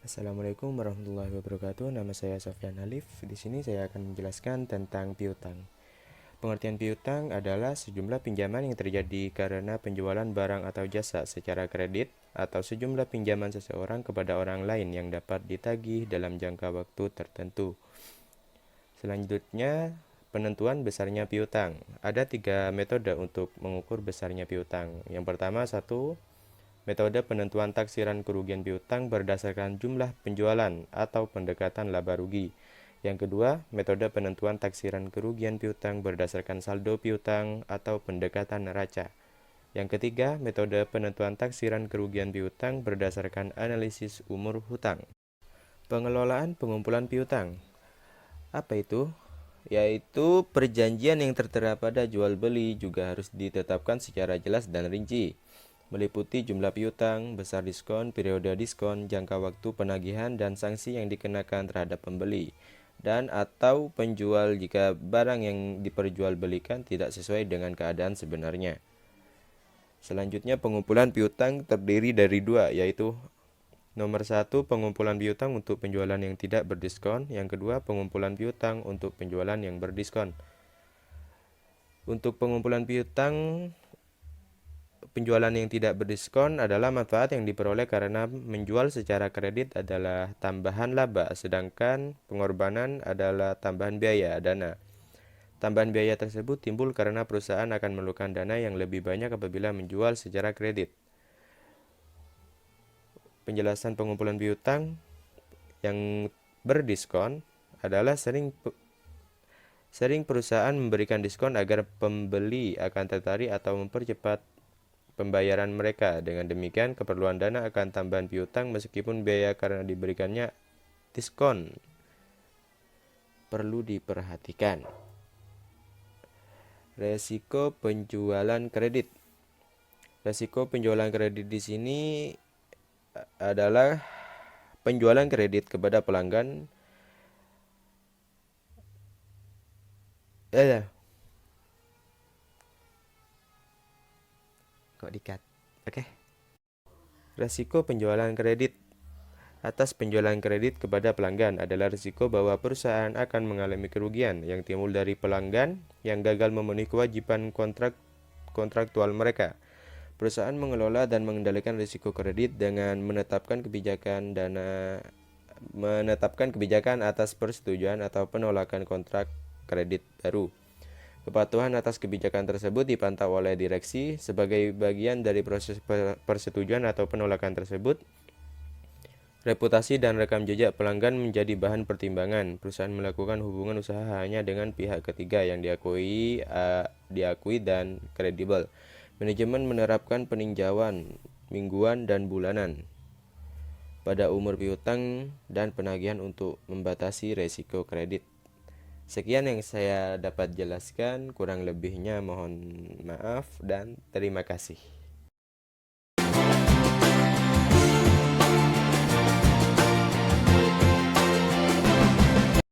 Assalamualaikum warahmatullahi wabarakatuh. Nama saya Sofyan Alif. Di sini saya akan menjelaskan tentang piutang. Pengertian piutang adalah sejumlah pinjaman yang terjadi karena penjualan barang atau jasa secara kredit atau sejumlah pinjaman seseorang kepada orang lain yang dapat ditagih dalam jangka waktu tertentu. Selanjutnya, penentuan besarnya piutang. Ada 3 metode untuk mengukur besarnya piutang. Yang pertama, satu, metode penentuan taksiran kerugian piutang berdasarkan jumlah penjualan atau pendekatan laba rugi. Yang kedua, metode penentuan taksiran kerugian piutang berdasarkan saldo piutang atau pendekatan neraca. Yang ketiga, metode penentuan taksiran kerugian piutang berdasarkan analisis umur hutang. Pengelolaan pengumpulan piutang. Apa itu? Yaitu perjanjian yang tertera pada jual beli juga harus ditetapkan secara jelas dan rinci, meliputi jumlah piutang, besar diskon, periode diskon, jangka waktu penagihan, dan sanksi yang dikenakan terhadap pembeli dan atau penjual jika barang yang diperjualbelikan tidak sesuai dengan keadaan sebenarnya. Selanjutnya, pengumpulan piutang terdiri dari dua, yaitu nomor 1, pengumpulan piutang untuk penjualan yang tidak berdiskon. Yang kedua, pengumpulan piutang untuk penjualan yang berdiskon. Untuk pengumpulan piutang penjualan yang tidak berdiskon adalah manfaat yang diperoleh karena menjual secara kredit adalah tambahan laba, sedangkan pengorbanan adalah tambahan biaya dana. Tambahan biaya tersebut timbul karena perusahaan akan memerlukan dana yang lebih banyak apabila menjual secara kredit. Penjelasan pengumpulan piutang yang berdiskon adalah sering perusahaan memberikan diskon agar pembeli akan tertarik atau mempercepat pembayaran mereka. Dengan demikian, keperluan dana akan tambahan piutang meskipun biaya karena diberikannya diskon perlu diperhatikan. Resiko penjualan kredit. Resiko penjualan kredit di sini adalah penjualan kredit kepada pelanggan kok dikat. Oke. Resiko penjualan kredit atas penjualan kredit kepada pelanggan adalah risiko bahwa perusahaan akan mengalami kerugian yang timbul dari pelanggan yang gagal memenuhi kewajiban kontraktual mereka. Perusahaan mengelola dan mengendalikan risiko kredit dengan menetapkan kebijakan atas persetujuan atau penolakan kontrak kredit baru. Kepatuhan atas kebijakan tersebut dipantau oleh direksi. Sebagai bagian dari proses persetujuan atau penolakan tersebut, reputasi dan rekam jejak pelanggan menjadi bahan pertimbangan. Perusahaan melakukan hubungan usaha hanya dengan pihak ketiga yang diakui dan kredibel. Manajemen menerapkan peninjauan mingguan dan bulanan pada umur piutang dan penagihan untuk membatasi resiko kredit. Sekian yang saya dapat jelaskan, kurang lebihnya mohon maaf dan terima kasih.